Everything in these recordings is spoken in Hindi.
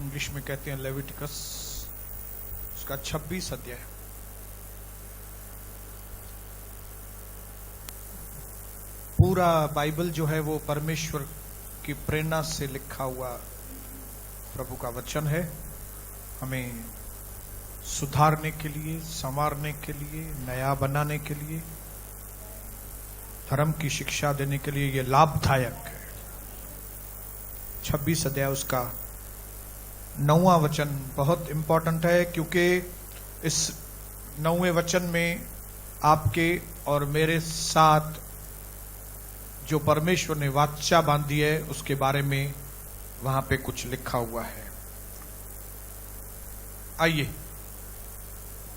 इंग्लिश में कहते हैं लेविटिकस, उसका 26 अध्याय। पूरा बाइबल जो है वो परमेश्वर की प्रेरणा से लिखा हुआ प्रभु का वचन है, हमें सुधारने के लिए, संवारने के लिए, नया बनाने के लिए, धर्म की शिक्षा देने के लिए ये लाभदायक है। 26 अध्याय उसका 9वां वचन बहुत इंपॉर्टेंट है, क्योंकि इस 9वें वचन में आपके और मेरे साथ जो परमेश्वर ने वाचा बांधी है उसके बारे में वहां पे कुछ लिखा हुआ है। आइए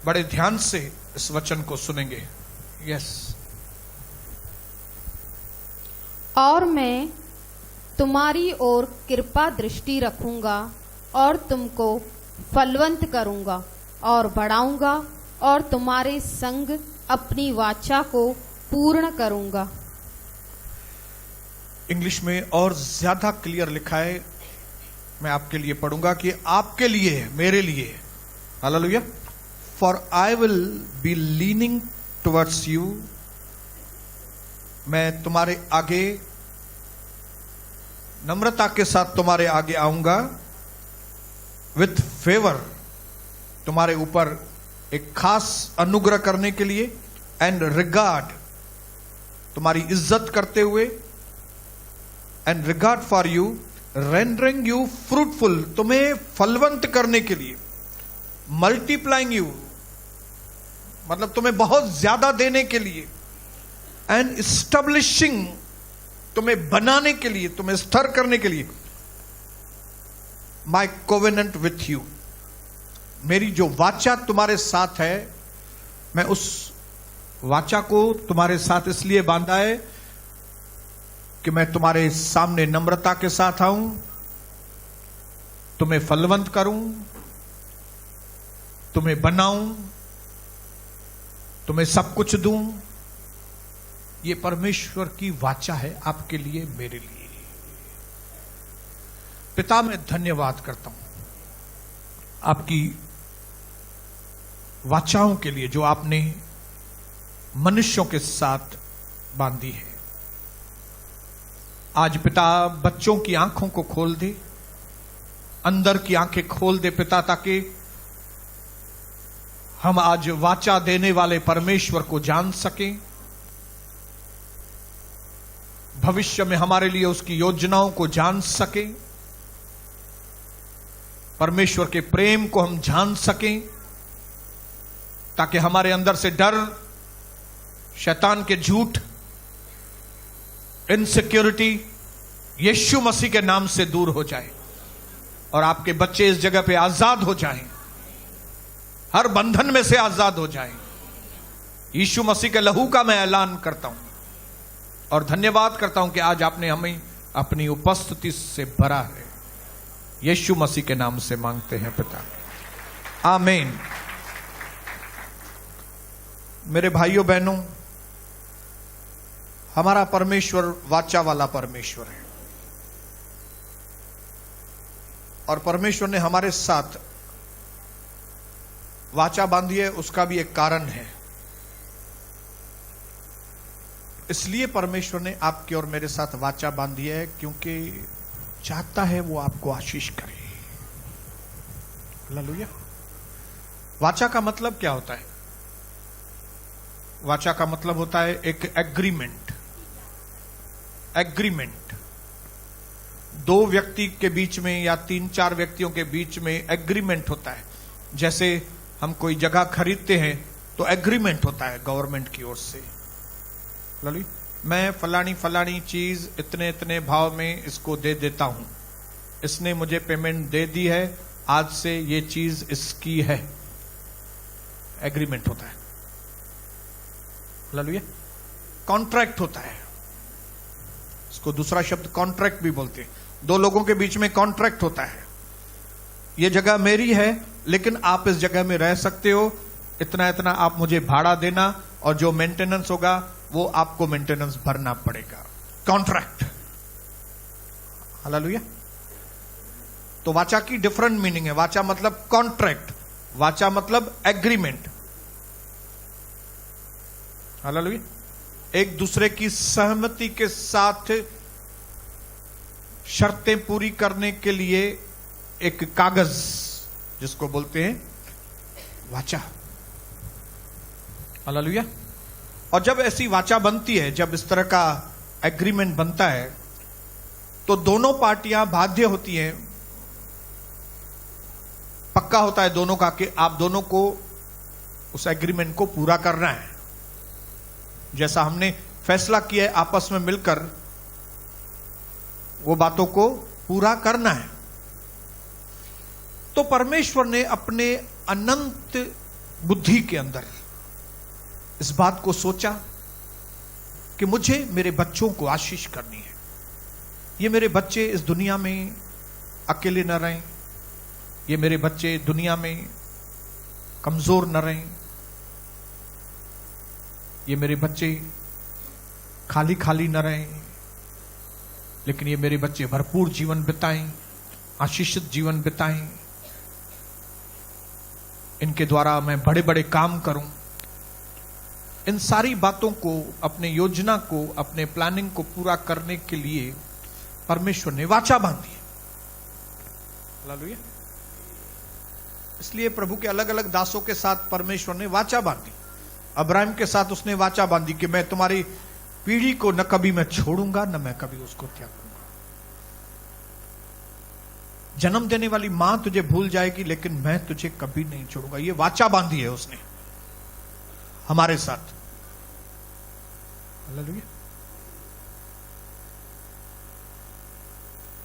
बड़े ध्यान से इस वचन को सुनेंगे। यस। और मैं तुम्हारी ओर कृपा दृष्टि रखूंगा और तुमको फलवंत करूंगा और बढ़ाऊंगा और तुम्हारे संग अपनी वाचा को पूर्ण करूंगा। इंग्लिश में और ज्यादा क्लियर लिखा है, मैं आपके लिए पढ़ूंगा कि आपके लिए, मेरे लिए। Hallelujah. For I will be leaning towards you, मैं तुम्हारे आगे नम्रता के साथ तुम्हारे आगे आऊंगा, विथ फेवर, तुम्हारे ऊपर एक खास अनुग्रह करने के लिए, एंड रिगार्ड, तुम्हारी इज्जत करते हुए, and regard for you, rendering you fruitful, तुम्हें फलवंत करने के लिए, मल्टीप्लाइंग यू, मतलब तुम्हें बहुत ज्यादा देने के लिए, एंड एस्टैब्लिशिंग, तुम्हें बनाने के लिए, तुम्हें स्थिर करने के लिए, माई कोवेनेंट विथ यू, मेरी जो वाचा तुम्हारे साथ है, मैं उस वाचा को तुम्हारे साथ इसलिए बांधा है कि मैं तुम्हारे सामने नम्रता के साथ आऊं, तुम्हें फलवंत करूं, तुम्हें बनाऊं, तुम्हें सब कुछ दूं। ये परमेश्वर की वाचा है आपके लिए, मेरे लिए। पिता, मैं धन्यवाद करता हूं आपकी वाचाओं के लिए जो आपने मनुष्यों के साथ बांधी है। आज पिता बच्चों की आंखों को खोल दे, अंदर की आंखें खोल दे पिता, ताकि हम आज वाचा देने वाले परमेश्वर को जान सकें, भविष्य में हमारे लिए उसकी योजनाओं को जान सकें, परमेश्वर के प्रेम को हम जान सकें, ताकि हमारे अंदर से डर, शैतान के झूठ, इनसिक्योरिटी यीशु मसीह के नाम से दूर हो जाए और आपके बच्चे इस जगह पे आजाद हो जाएं, हर बंधन में से आजाद हो जाएं। यीशु मसीह के लहू का मैं ऐलान करता हूं और धन्यवाद करता हूं कि आज आपने हमें अपनी उपस्थिति से भरा है। यीशु मसीह के नाम से मांगते हैं पिता, आमीन। मेरे भाइयों बहनों, हमारा परमेश्वर वाचा वाला परमेश्वर है और परमेश्वर ने हमारे साथ वाचा बांधी है, उसका भी एक कारण है। इसलिए परमेश्वर ने आपके और मेरे साथ वाचा बांधी है क्योंकि चाहता है वो आपको आशीष करे। हालेलुया। वाचा का मतलब क्या होता है? वाचा का मतलब होता है एक एग्रीमेंट। एग्रीमेंट दो व्यक्ति के बीच में या 3-4 व्यक्तियों के बीच में एग्रीमेंट होता है। जैसे हम कोई जगह खरीदते हैं तो एग्रीमेंट होता है गवर्नमेंट की ओर से, लली मैं फलानी चीज इतने इतने भाव में इसको दे देता हूं, इसने मुझे पेमेंट दे दी है, आज से ये चीज इसकी है। एग्रीमेंट होता है, ललिए कॉन्ट्रैक्ट होता है, इसको दूसरा शब्द कॉन्ट्रैक्ट भी बोलते हैं। दो लोगों के बीच में कॉन्ट्रैक्ट होता है, ये जगह मेरी है लेकिन आप इस जगह में रह सकते हो, इतना इतना आप मुझे भाड़ा देना और जो मेंटेनेंस होगा वो आपको मेंटेनेंस भरना पड़ेगा। कॉन्ट्रैक्ट। हालेलुया। तो वाचा की डिफरेंट मीनिंग है। वाचा मतलब कॉन्ट्रैक्ट, वाचा मतलब एग्रीमेंट। हालेलुया। एक दूसरे की सहमति के साथ शर्तें पूरी करने के लिए एक कागज, जिसको बोलते हैं वाचा। हालेलुया। और जब ऐसी वाचा बनती है, जब इस तरह का एग्रीमेंट बनता है, तो दोनों पार्टियां बाध्य होती हैं, पक्का होता है दोनों का कि आप दोनों को उस एग्रीमेंट को पूरा करना है। जैसा हमने फैसला किया है आपस में मिलकर, वो बातों को पूरा करना है। तो परमेश्वर ने अपने अनंत बुद्धि के अंदर इस बात को सोचा कि मुझे मेरे बच्चों को आशीष करनी है। ये मेरे बच्चे इस दुनिया में अकेले न रहें, ये मेरे बच्चे दुनिया में कमजोर न रहें, ये मेरे बच्चे खाली खाली न रहें, लेकिन ये मेरे बच्चे भरपूर जीवन बिताएं, आशीषित जीवन बिताएं। इनके द्वारा मैं बड़े बड़े काम करूं। इन सारी बातों को, अपने योजना को, अपने प्लानिंग को पूरा करने के लिए परमेश्वर ने वाचा बांधी। हालेलुया। इसलिए प्रभु के अलग अलग दासों के साथ परमेश्वर ने वाचा बांधी। अब्राहम के साथ उसने वाचा बांधी कि मैं तुम्हारी पीढ़ी को न कभी मैं छोड़ूंगा, न मैं कभी उसको त्यागूंगा। जन्म देने वाली मां तुझे भूल जाएगी, लेकिन मैं तुझे कभी नहीं छोड़ूंगा। ये वाचा बांधी है उसने हमारे साथ। हालेलुया।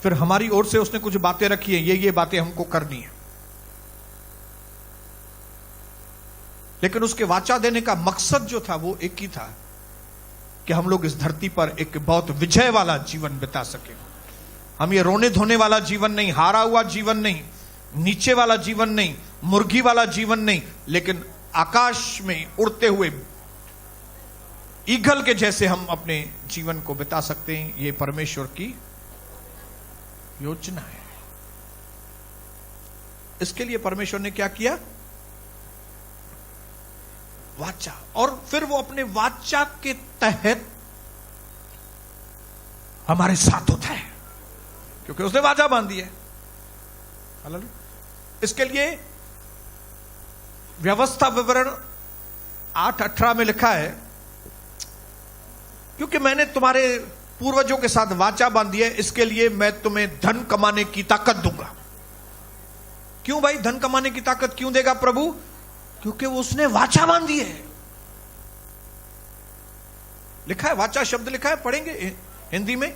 फिर हमारी ओर से उसने कुछ बातें रखी है, ये बातें हमको करनी है। लेकिन उसके वाचा देने का मकसद जो था वो एक ही था कि हम लोग इस धरती पर एक बहुत विजय वाला जीवन बिता सके। हम ये रोने धोने वाला जीवन नहीं, हारा हुआ जीवन नहीं, नीचे वाला जीवन नहीं, मुर्गी वाला जीवन नहीं, लेकिन आकाश में उड़ते हुए ईगल के जैसे हम अपने जीवन को बिता सकते हैं। ये परमेश्वर की योजना है। इसके लिए परमेश्वर ने क्या किया? वाचा। और फिर वो अपने वाचा के तहत हमारे साथ होता है, क्योंकि उसने वाचा बांधी है। इसके लिए व्यवस्था विवरण 8:18 में लिखा है, क्योंकि मैंने तुम्हारे पूर्वजों के साथ वाचा बांधी है, इसके लिए मैं तुम्हें धन कमाने की ताकत दूंगा। क्यों भाई धन कमाने की ताकत क्यों देगा प्रभु? क्योंकि उसने वाचा बांधी है। लिखा है, वाचा शब्द लिखा है, पढ़ेंगे हिंदी में।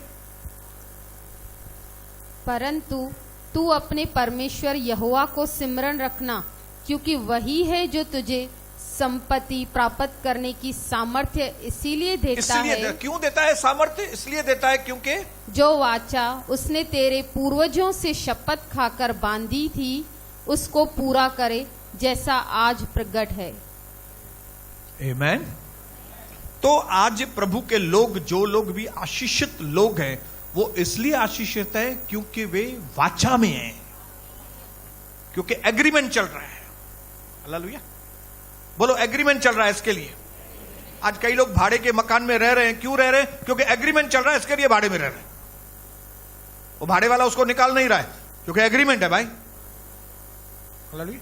परंतु तू अपने परमेश्वर यहोवा को सिमरन रखना, क्योंकि वही है जो तुझे संपत्ति प्राप्त करने की सामर्थ्य इसीलिए देता है। क्यों देता है सामर्थ्य? इसलिए देता है क्योंकि जो वाचा उसने तेरे पूर्वजों से शपथ खाकर बांधी थी, उसको पूरा करे, जैसा आज प्रकट है। आमीन। तो आज प्रभु के लोग, जो लोग भी आशीषित लोग हैं, वो इसलिए आशीषित है क्योंकि वे वाचा में हैं, क्योंकि एग्रीमेंट चल रहा है। हालेलुया। बोलो, एग्रीमेंट चल रहा है। इसके लिए आज कई लोग भाड़े के मकान में रह रहे हैं। क्यों रह रहे हैं? क्योंकि एग्रीमेंट चल रहा है, इसके लिए भाड़े में रह रहे हैं। वो भाड़े वाला उसको निकाल नहीं रहा है, क्योंकि एग्रीमेंट है भाई। हालेलुया।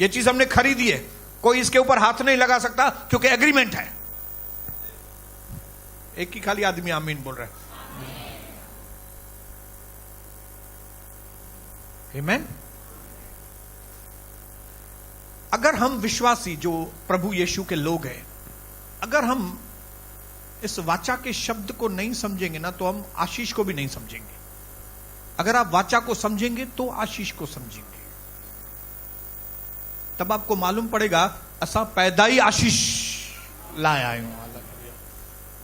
ये चीज हमने खरीदी है, कोई इसके ऊपर हाथ नहीं लगा सकता, क्योंकि एग्रीमेंट है। एक ही खाली आदमी आमीन बोल रहा है। आमीन। अगर हम विश्वासी, जो प्रभु यीशु के लोग हैं, अगर हम इस वाचा के शब्द को नहीं समझेंगे ना, तो हम आशीष को भी नहीं समझेंगे। अगर आप वाचा को समझेंगे तो आशीष को समझेंगे। तब आपको मालूम पड़ेगा असा पैदाई आशीष लाया आयु।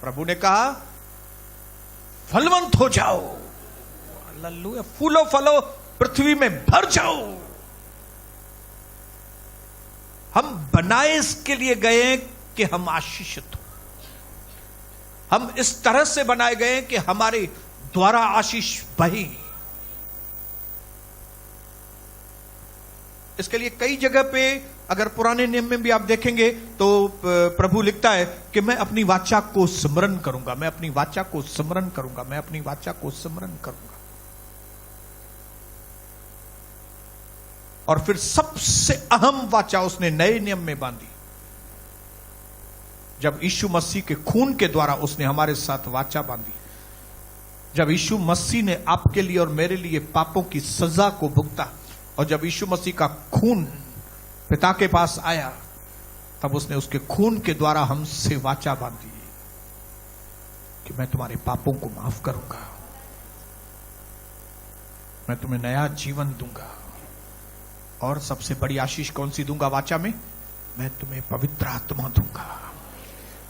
प्रभु ने कहा फलवंत हो जाओ, हालेलुया, फूलो फलो पृथ्वी में भर जाओ। हम बनाए इसके लिए गए कि हम आशीषित हो। हम इस तरह से बनाए गए कि हमारे द्वारा आशीष बहे। इसके लिए कई जगह पे अगर पुराने नियम में भी आप देखेंगे तो प्रभु लिखता है कि मैं अपनी वाचा को स्मरण करूंगा, मैं अपनी वाचा को स्मरण करूंगा, मैं अपनी वाचा को स्मरण करूंगा। और फिर सबसे अहम वाचा उसने नए नियम में बांधी, जब यीशु मसीह के खून के द्वारा उसने हमारे साथ वाचा बांधी। जब यीशु मसीह ने आपके लिए और मेरे लिए पापों की सजा को भुगता, और जब यीशु मसीह का खून पिता के पास आया, तब उसने उसके खून के द्वारा हमसे वाचा बांधी कि मैं तुम्हारे पापों को माफ करूंगा, मैं तुम्हें नया जीवन दूंगा। और सबसे बड़ी आशीष कौन सी दूंगा वाचा में? मैं तुम्हें पवित्र आत्मा दूंगा।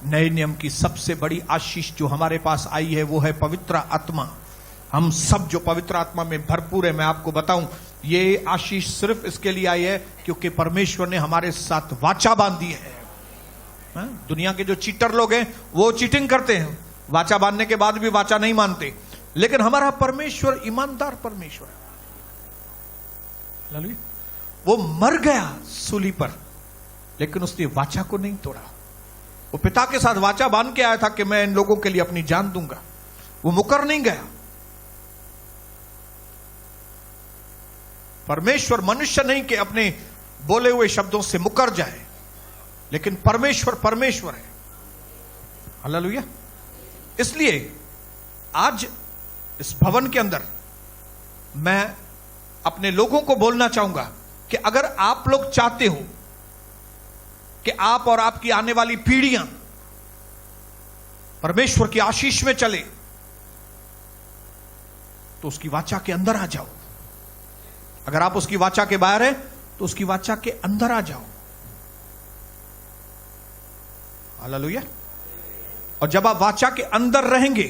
नए नियम की सबसे बड़ी आशीष जो हमारे पास आई है वो है पवित्र आत्मा। हम सब जो पवित्र आत्मा में भरपूर है, मैं आपको बताऊं, ये आशीष सिर्फ इसके लिए आई है क्योंकि परमेश्वर ने हमारे साथ वाचा बांधी है। दुनिया के जो चीटर लोग हैं वो चीटिंग करते हैं, वाचा बांधने के बाद भी वाचा नहीं मानते, लेकिन हमारा परमेश्वर ईमानदार परमेश्वर है। वो मर गया सूली पर, लेकिन उसने वाचा को नहीं तोड़ा। वो पिता के साथ वाचा बांध के आया था कि मैं इन लोगों के लिए अपनी जान दूंगा। वो मुकर नहीं गया। परमेश्वर मनुष्य नहीं कि अपने बोले हुए शब्दों से मुकर जाए, लेकिन परमेश्वर परमेश्वर है। हालेलुया। इसलिए आज इस भवन के अंदर मैं अपने लोगों को बोलना चाहूंगा कि अगर आप लोग चाहते हो कि आप और आपकी आने वाली पीढ़ियां परमेश्वर की आशीष में चले, तो उसकी वाचा के अंदर आ जाओ। अगर आप उसकी वाचा के बाहर हैं तो उसकी वाचा के अंदर आ जाओ। हालेलुया। और जब आप वाचा के अंदर रहेंगे,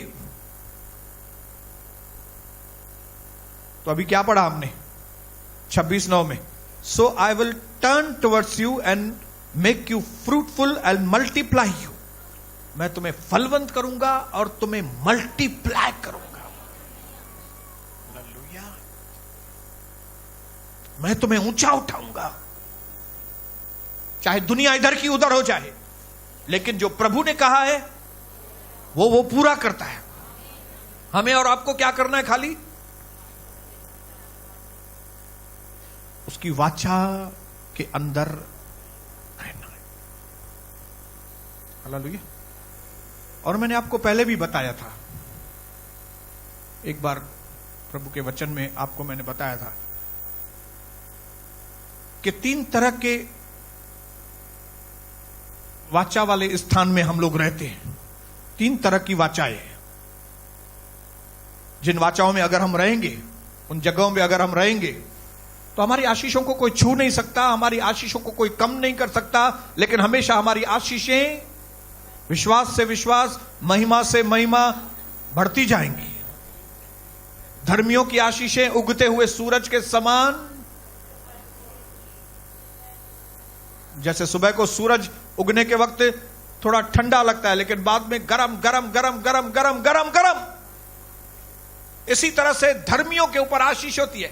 तो अभी क्या पढ़ा हमने 26:9 में? So I will turn towards you and make you fruitful and multiply you. मैं तुम्हें फलवंत करूंगा और तुम्हें मल्टीप्लाई करूंगा। हालेलुया। मैं तुम्हें ऊंचा उठाऊंगा, चाहे दुनिया इधर की उधर हो जाए, लेकिन जो प्रभु ने कहा है वो पूरा करता है। हमें और आपको क्या करना है? खाली उसकी वाचा के अंदर रहना है। हालेलुया। और मैंने आपको पहले भी बताया था, एक बार प्रभु के वचन में आपको मैंने बताया था कि 3 तरह के वाचा वाले स्थान में हम लोग रहते हैं। 3 तरह की वाचाएं हैं। जिन वाचाओं में अगर हम रहेंगे, उन जगहों में अगर हम रहेंगे, तो हमारी आशीषों को कोई छू नहीं सकता, हमारी आशीषों को कोई कम नहीं कर सकता, लेकिन हमेशा हमारी आशीषें विश्वास से विश्वास, महिमा से महिमा बढ़ती जाएंगी। धर्मियों की आशीषें उगते हुए सूरज के समान, जैसे सुबह को सूरज उगने के वक्त थोड़ा ठंडा लगता है, लेकिन बाद में गरम गरम गरम गरम गरम गरम गरम। इसी तरह से धर्मियों के ऊपर आशीष होती है।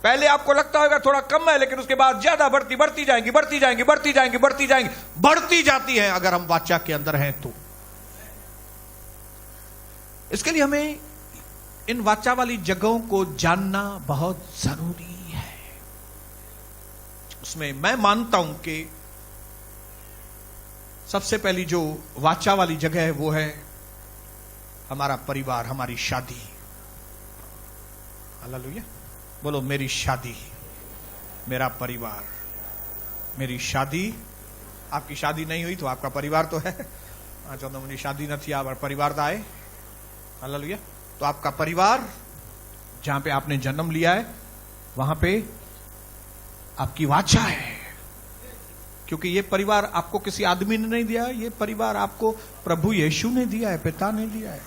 पहले आपको लगता होगा थोड़ा कम है, लेकिन उसके बाद ज्यादा बढ़ती जाएंगी, बढ़ती जाएंगी, बढ़ती जाएंगी, बढ़ती जाएंगी, बढ़ती जाती है अगर हम वाचा के अंदर हैं तो। इसके लिए हमें इन वाचा वाली जगहों को जानना बहुत जरूरी है। उसमें मैं मानता हूं कि सबसे पहली जो वाचा वाली जगह है वो है हमारा परिवार, हमारी शादी। हालेलुया। बोलो, मेरी शादी, मेरा परिवार। मेरी शादी, आपकी शादी नहीं हुई तो आपका परिवार तो है। चलो मेरी शादी न थी, आप परिवार तो आए। हालेलुया। तो आपका परिवार, जहां पे आपने जन्म लिया है, वहां पे आपकी वाचा है। क्योंकि ये परिवार आपको किसी आदमी ने नहीं दिया, ये परिवार आपको प्रभु यीशु ने दिया है, पिता ने दिया है।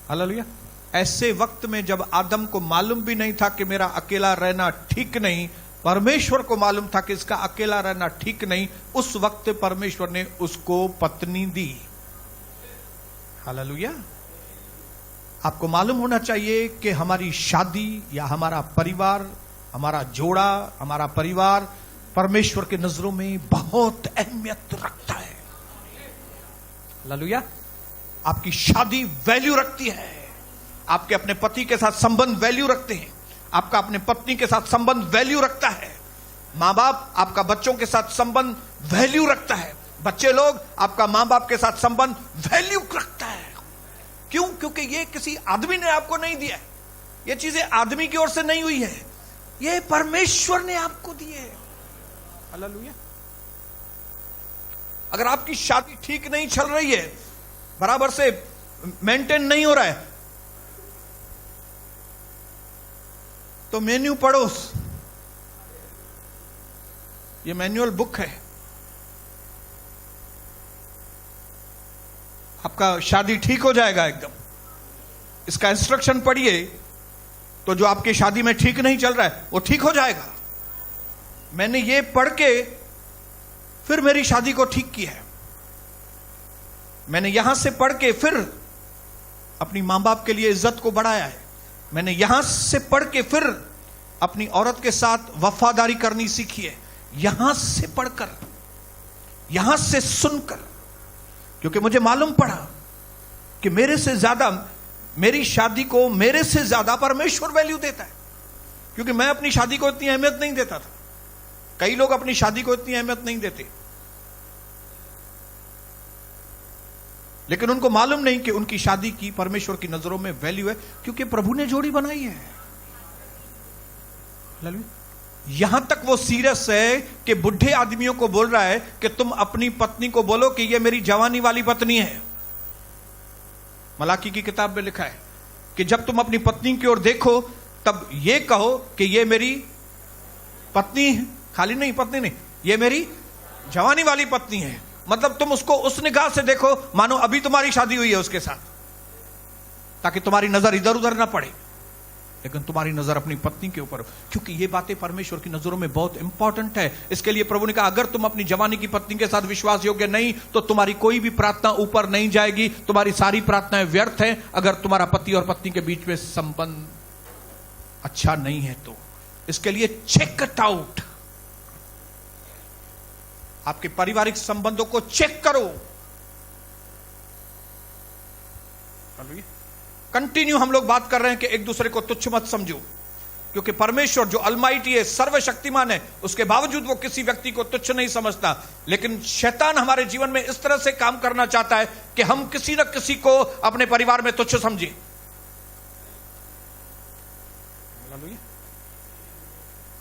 हालेलुया। ऐसे वक्त में जब आदम को मालूम भी नहीं था कि मेरा अकेला रहना ठीक नहीं, परमेश्वर को मालूम था कि इसका अकेला रहना ठीक नहीं, उस वक्त परमेश्वर ने उसको पत्नी दी। हालेलुया। आपको मालूम होना चाहिए कि हमारी शादी या हमारा परिवार हमारा जोड़ा, हमारा परिवार परमेश्वर के नजरों में बहुत अहमियत रखता है। हालेलुया। आपकी शादी वैल्यू रखती है, आपके अपने पति के साथ संबंध वैल्यू रखते हैं, आपका अपने पत्नी के साथ संबंध वैल्यू रखता है, मां बाप आपका बच्चों के साथ संबंध वैल्यू रखता है, बच्चे लोग आपका मां बाप के साथ संबंध वैल्यू रखता है। क्यों? क्योंकि ये किसी आदमी ने आपको नहीं दिया है, ये चीजें आदमी की ओर से नहीं हुई है, ये परमेश्वर ने आपको दी है। हालेलुया। अगर आपकी शादी ठीक नहीं चल रही है, बराबर से मेंटेन नहीं हो रहा है, तो मेन्यू पढ़ो। ये मैनुअल बुक है, आपका शादी ठीक हो जाएगा एकदम। इसका इंस्ट्रक्शन पढ़िए तो जो आपकी शादी में ठीक नहीं चल रहा है वो ठीक हो जाएगा। मैंने ये पढ़ के फिर मेरी शादी को ठीक किया है, मैंने यहां से पढ़ के फिर अपनी मां बाप के लिए इज्जत को बढ़ाया है, मैंने यहां से पढ़ के फिर अपनी औरत के साथ वफादारी करनी सीखी है, यहां से पढ़कर, यहां से सुनकर। क्योंकि मुझे मालूम पड़ा कि मेरे से ज्यादा, मेरी शादी को मेरे से ज्यादा परमेश्वर वैल्यू देता है। क्योंकि मैं अपनी शादी को इतनी अहमियत नहीं देता था, कई लोग अपनी शादी को इतनी अहमियत नहीं देते, लेकिन उनको मालूम नहीं कि उनकी शादी की परमेश्वर की नजरों में वैल्यू है, क्योंकि प्रभु ने जोड़ी बनाई है। यहां तक वो सीरियस है कि बुढ़े आदमियों को बोल रहा है कि तुम अपनी पत्नी को बोलो कि ये मेरी जवानी वाली पत्नी है। मलाकी की किताब में लिखा है कि जब तुम अपनी पत्नी की ओर देखो तब ये कहो कि ये मेरी पत्नी है, खाली नहीं पत्नी नहीं, ये मेरी जवानी वाली पत्नी है। मतलब तुम उसको उस निगाह से देखो मानो अभी तुम्हारी शादी हुई है उसके साथ, ताकि तुम्हारी नजर इधर उधर ना पड़े, लेकिन तुम्हारी नजर अपनी पत्नी के ऊपर, क्योंकि ये बातें परमेश्वर की नजरों में बहुत इंपॉर्टेंट है। इसके लिए प्रभु ने कहा अगर तुम अपनी जवानी की पत्नी के साथ विश्वास योग्य नहीं तो तुम्हारी कोई भी प्रार्थना ऊपर नहीं जाएगी, तुम्हारी सारी प्रार्थनाएं व्यर्थ हैं अगर तुम्हारा पति और पत्नी के बीच में संबंध अच्छा नहीं है तो। इसके लिए चेक इट आउट, आपके पारिवारिक संबंधों को चेक करो। कंटिन्यू हम लोग बात कर रहे हैं कि एक दूसरे को तुच्छ मत समझो, क्योंकि परमेश्वर जो अलमाइटी है, सर्वशक्तिमान है, उसके बावजूद वो किसी व्यक्ति को तुच्छ नहीं समझता। लेकिन शैतान हमारे जीवन में इस तरह से काम करना चाहता है कि हम किसी न किसी को अपने परिवार में तुच्छ समझें।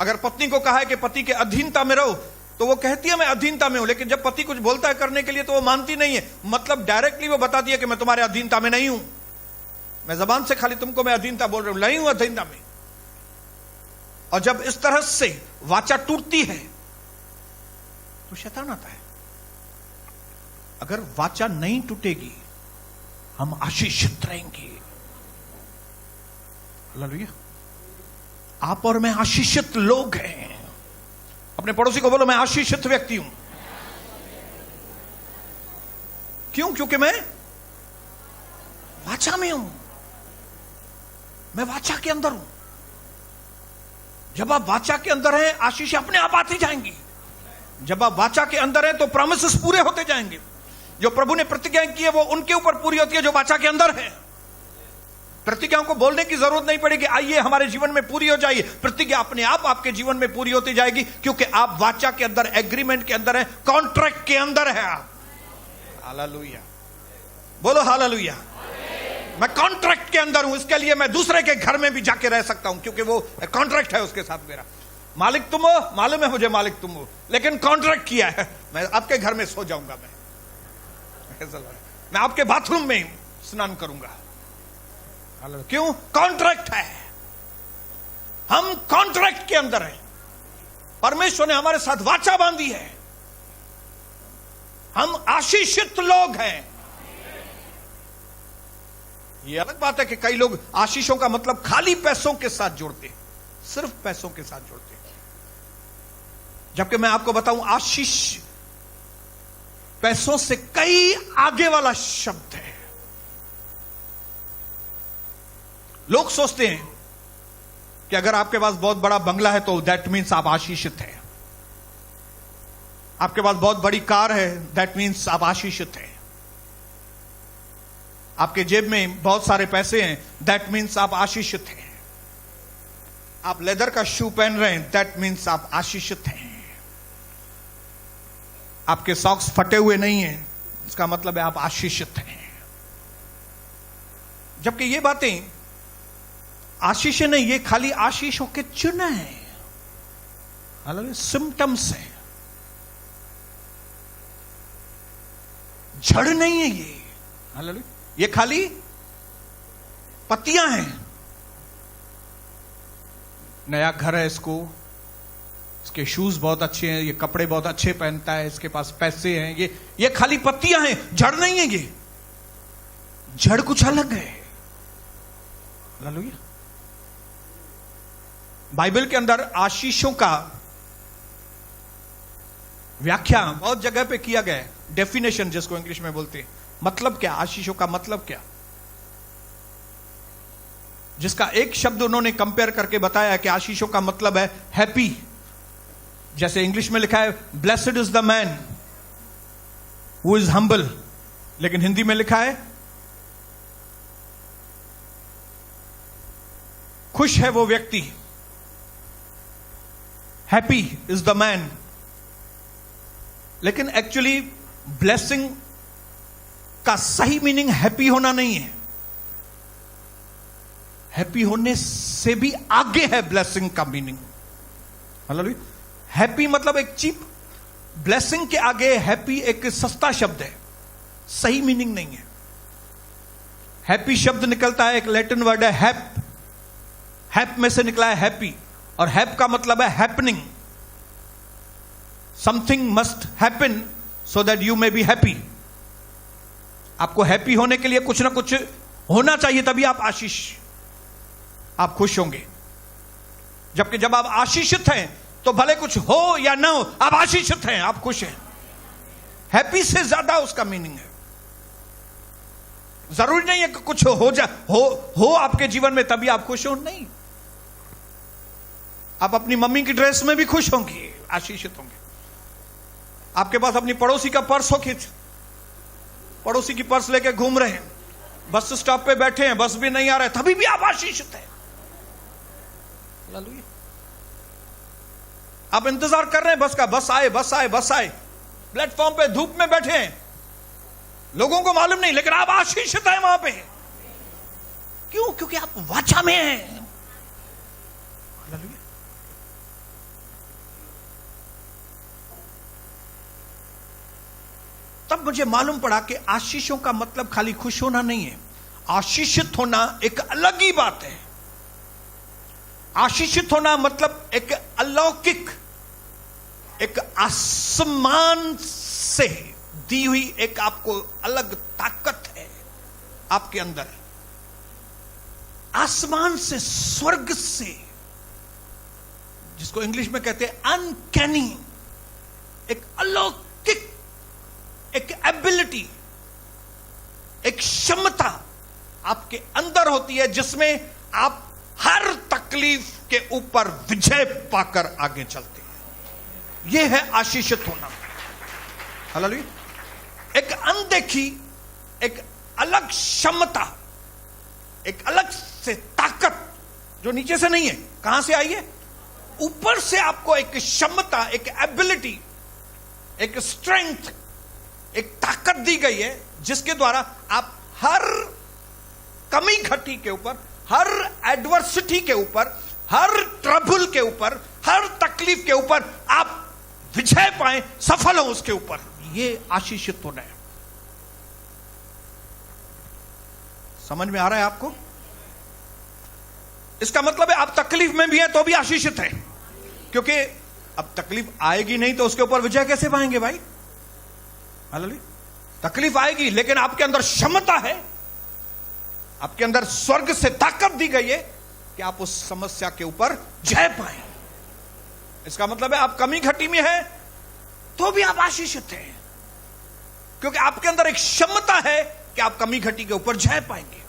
अगर पत्नी को कहा है कि पति के अधीनता में रहो, तो वो कहती है मैं अधीनता में हूं, लेकिन जब पति कुछ बोलता है करने के लिए तो वो मानती नहीं है। मतलब डायरेक्टली वो बताती है कि मैं तुम्हारे अधीनता में नहीं हूं, मैं जबान से खाली तुमको मैं अधीनता बोल रही हूं, नहीं हूं अधीनता में। और जब इस तरह से वाचा टूटती है तो शैतान आता है। अगर वाचा नहीं टूटेगी हम आशीषित रहेंगे। हालेलुया। आप और मैं आशीषित लोग हैं। अपने पड़ोसी को बोलो मैं आशीषित व्यक्ति हूं। क्यों? क्योंकि मैं वाचा में हूं, मैं वाचा के अंदर हूं। जब आप वाचा के अंदर हैं आशीष अपने आप आती जाएंगी। जब आप वाचा के अंदर हैं तो प्रॉमिसेस पूरे होते जाएंगे। जो प्रभु ने प्रतिज्ञा की है वो उनके ऊपर पूरी होती है जो वाचा के अंदर है। प्रतिज्ञाओं को बोलने की जरूरत नहीं पड़ेगी आइए हमारे जीवन में पूरी हो जाइए। प्रतिज्ञा अपने आप आपके जीवन में पूरी होती जाएगी, क्योंकि आप वाचा के अंदर, एग्रीमेंट के अंदर है, कॉन्ट्रैक्ट के अंदर है आप। हालेलुया, बोलो हालेलुया। मैं कॉन्ट्रैक्ट के अंदर हूं, इसके लिए मैं दूसरे के घर में भी जाके रह सकता हूं, क्योंकि वो कॉन्ट्रैक्ट है उसके साथ मेरा। मालिक तुम हो, मालूम है मुझे मालिक तुम हो, लेकिन कॉन्ट्रैक्ट किया है। मैं आपके घर में सो जाऊंगा, मैं आपके बाथरूम में स्नान करूंगा। क्यों? कॉन्ट्रैक्ट है। हम कॉन्ट्रैक्ट के अंदर हैं। परमेश्वर ने हमारे साथ वाचा बांधी है। हम आशीषित लोग हैं। यह अलग बात है कि कई लोग आशीषों का मतलब खाली पैसों के साथ जोड़ते हैं, सिर्फ पैसों के साथ जोड़ते हैं। जबकि मैं आपको बताऊं आशीष पैसों से कई आगे वाला शब्द है। लोग सोचते हैं कि अगर आपके पास बहुत बड़ा बंगला है तो दैट मीन्स आप आशीषित हैं। आपके पास बहुत बड़ी कार है, दैट मीन्स आप आशीषित हैं। आपके जेब में बहुत सारे पैसे हैं, दैट मीन्स आप आशीषित हैं। आप लेदर का शू पहन रहे हैं, दैट मीन्स आप आशीषित हैं। आपके सॉक्स फटे हुए नहीं हैं, इसका मतलब है आप आशीषित हैं। जबकि ये बातें आशीष नहीं, ये खाली आशीषों के चिन्ह हैं, हालांकि सिम्टम्स हैं, जड़ नहीं है ये, हालांकि ये खाली पत्तियां हैं। नया घर है इसके शूज बहुत अच्छे हैं, ये कपड़े बहुत अच्छे पहनता है, इसके पास पैसे हैं, ये खाली पत्तियां हैं, जड़ नहीं है ये। जड़ कुछ अलग है। हालेलुया। बाइबल के अंदर आशीषों का व्याख्या बहुत जगह पे किया गया है, डेफिनेशन जिसको इंग्लिश में बोलते हैं। मतलब क्या, आशीषों का मतलब क्या, जिसका एक शब्द उन्होंने कंपेयर करके बताया कि आशीषों का मतलब है हैप्पी। जैसे इंग्लिश में लिखा है blessed is the man who is humble, लेकिन हिंदी में लिखा है खुश है वो व्यक्ति। हैप्पी इज द मैन, लेकिन एक्चुअली ब्लेसिंग का सही मीनिंग हैप्पी होना नहीं है। हैप्पी होने से भी आगे है ब्लेसिंग का मीनिंग। मतलब हैप्पी मतलब एक चीप, ब्लेसिंग के आगे हैप्पी एक सस्ता शब्द है, सही मीनिंग नहीं है। हैप्पी शब्द निकलता है, एक लैटिन वर्ड है हैप, हैप में से निकला है हैप्पी, और हैप का मतलब है happening. Something must happen so that you may be happy. आपको हैप्पी होने के लिए कुछ ना कुछ होना चाहिए, तभी आप खुश होंगे। जबकि जब आप आशीषित हैं तो भले कुछ हो या ना हो, आप आशीषित हैं, आप खुश हैं। हैप्पी से ज्यादा उसका मीनिंग है। जरूरी नहीं है कि कुछ हो आपके जीवन में तभी आप खुश हो, नहीं। आप अपनी मम्मी की ड्रेस में भी खुश होंगे, आशीषित होंगे। आपके पास अपनी पड़ोसी का पर्स हो, पड़ोसी की पर्स लेके घूम रहे हैं, बस स्टॉप पे बैठे हैं, बस भी नहीं आ रहा है, तभी भी आप आशीषित हैं। आप इंतजार कर रहे हैं बस का, बस आए। प्लेटफॉर्म पे धूप में बैठे हैं, लोगों को मालूम नहीं, लेकिन आप आशीषित हैं वहां पे। क्यों? क्योंकि आप वाचा में हैं। तब मुझे मालूम पड़ा कि आशीषों का मतलब खाली खुश होना नहीं है। आशीषित होना एक अलग ही बात है। आशीषित होना मतलब एक अलौकिक, एक आसमान से दी हुई एक आपको अलग ताकत है आपके अंदर। आसमान से, स्वर्ग से, जिसको इंग्लिश में कहते हैं अनकैनी, एक अलौकिक, एक एबिलिटी, एक क्षमता आपके अंदर होती है, जिसमें आप हर तकलीफ के ऊपर विजय पाकर आगे चलते हैं। यह है आशीषित होना। हालेलुया। एक अनदेखी, एक अलग क्षमता, एक अलग से ताकत जो नीचे से नहीं है। कहां से आई है? ऊपर से आपको एक क्षमता, एक एबिलिटी, एक स्ट्रेंथ, एक ताकत दी गई है, जिसके द्वारा आप हर कमी घटी के ऊपर, हर एडवर्सिटी के ऊपर, हर ट्रबल के ऊपर, हर तकलीफ के ऊपर आप विजय पाएं, सफल हो उसके ऊपर। यह आशीषित होना है। समझ में आ रहा है आपको? इसका मतलब है आप तकलीफ में भी हैं तो भी आशीषित हैं, क्योंकि अब तकलीफ आएगी नहीं तो उसके ऊपर विजय कैसे पाएंगे भाई? हालेलुया। तकलीफ आएगी, लेकिन आपके अंदर क्षमता है, आपके अंदर स्वर्ग से ताकत दी गई है कि आप उस समस्या के ऊपर जय पाएं। इसका मतलब है आप कमी घटी में हैं तो भी आप आशीषित हैं, क्योंकि आपके अंदर एक क्षमता है कि आप कमी घटी के ऊपर जय पाएंगे।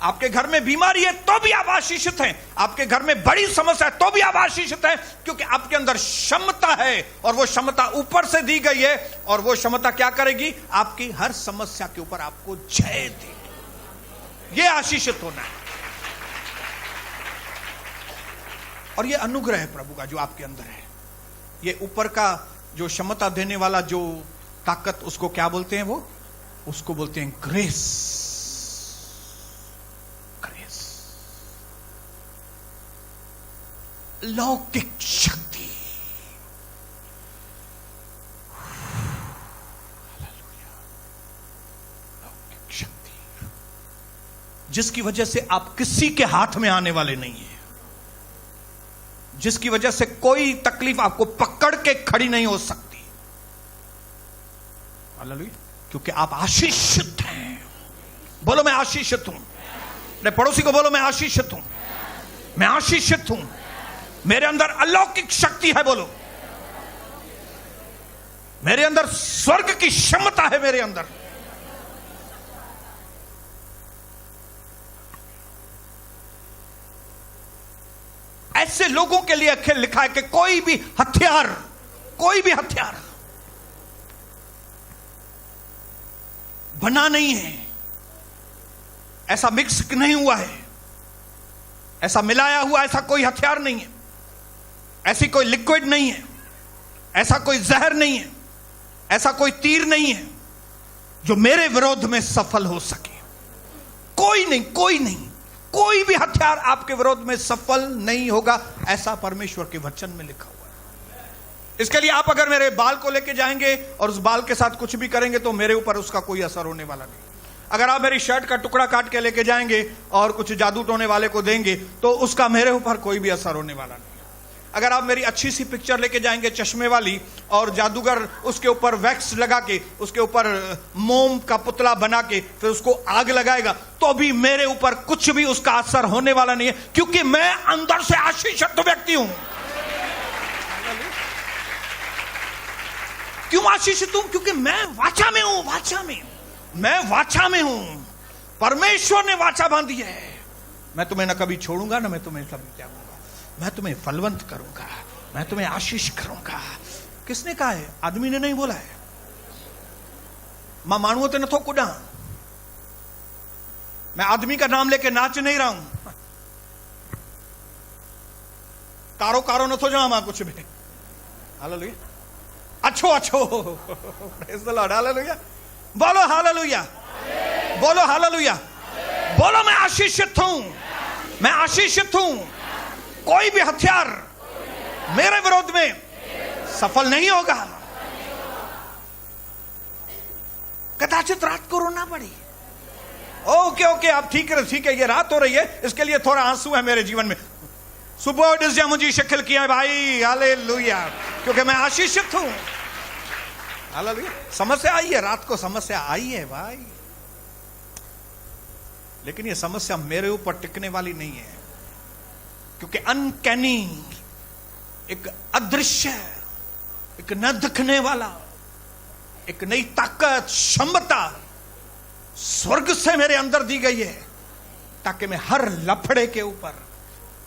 आपके घर में बीमारी है तो भी आप आशीषित हैं, आपके घर में बड़ी समस्या है तो भी आप आशीषित हैं, क्योंकि आपके अंदर क्षमता है और वो क्षमता ऊपर से दी गई है। और वो क्षमता क्या करेगी? आपकी हर समस्या के ऊपर आपको जय देगी। ये आशीषित होना है और ये अनुग्रह है प्रभु का जो आपके अंदर है। ये ऊपर का जो क्षमता देने वाला जो ताकत, उसको क्या बोलते हैं? वो उसको बोलते हैं ग्रेस। ग्रेस, लौकिक शक्ति। लौकिक शक्ति जिसकी वजह से आप किसी के हाथ में आने वाले नहीं है, जिसकी वजह से कोई तकलीफ आपको पकड़ के खड़ी नहीं हो सकती। हालेलुया, क्योंकि आप आशीषित हैं। बोलो मैं आशीषित हूं। अपने पड़ोसी को बोलो मैं आशीषित हूं, मैं आशीषित हूं, मेरे अंदर अलौकिक शक्ति है। बोलो मेरे अंदर स्वर्ग की क्षमता है। मेरे अंदर ऐसे लोगों के लिए खेल लिखा है कि कोई भी हथियार बना नहीं है, ऐसा मिक्स नहीं हुआ है, ऐसा मिलाया हुआ ऐसा कोई हथियार नहीं है, ऐसी कोई लिक्विड नहीं है, ऐसा कोई जहर नहीं है, ऐसा कोई तीर नहीं है जो मेरे विरोध में सफल हो सके। कोई नहीं, कोई नहीं, कोई भी हथियार आपके विरोध में सफल नहीं होगा, ऐसा परमेश्वर के वचन में लिखा हुआ है। इसके लिए आप अगर मेरे बाल को लेके जाएंगे और उस बाल के साथ कुछ भी करेंगे तो मेरे ऊपर उसका कोई असर होने वाला नहीं। अगर आप मेरी शर्ट का टुकड़ा काट के लेके जाएंगे और कुछ जादू टोने वाले को देंगे तो उसका मेरे ऊपर कोई भी असर होने वाला नहीं। अगर आप मेरी अच्छी सी पिक्चर लेके जाएंगे चश्मे वाली और जादूगर उसके ऊपर वैक्स लगा के, उसके ऊपर मोम का पुतला बना के फिर उसको आग लगाएगा तो भी मेरे ऊपर कुछ भी उसका असर होने वाला नहीं है, क्योंकि मैं अंदर से आशीषित व्यक्ति हूं। क्यों आशीषित हूं? क्योंकि मैं वाचा में हूं। मैं वाचा में हूं। परमेश्वर ने वाचा बांधी है, मैं तुम्हें न कभी छोड़ूंगा न मैं तुम्हें कभी त्यागूंगा, मैं तुम्हें फलवंत करूंगा, मैं तुम्हें आशीष करूंगा। किसने कहा है? आदमी ने नहीं बोला है। मां मानू तो नथो कुडा, मैं आदमी का नाम लेके नाच नहीं रहा हूं। कारो कारो नथो जाऊं मां कुछ भी। हालेलुया, अच्छो प्रेज द लॉर्ड। हालेलुया, बोलो हालेलुया, बोलो हालेलुया, बोलो मैं आशीषित हूं, मैं आशीषित हूं। कोई भी हथियार मेरे विरोध में सफल नहीं होगा। कदाचित रात को रोना पड़ी। ओके आप ठीक है, ये रात हो रही है, इसके लिए थोड़ा आंसू है मेरे जीवन में। सुबह डिस्या मुझे शक्ल किया है भाई, हालेलुया, क्योंकि मैं आशीषित हूं। हालेलुया, समस्या आई है, रात को समस्या आई है भाई, लेकिन ये समस्या मेरे ऊपर टिकने वाली नहीं है, क्योंकि अनकैनी, एक अदृश्य, एक न दिखने वाला, एक नई ताकत, क्षमता स्वर्ग से मेरे अंदर दी गई है, ताकि मैं हर लफड़े के ऊपर,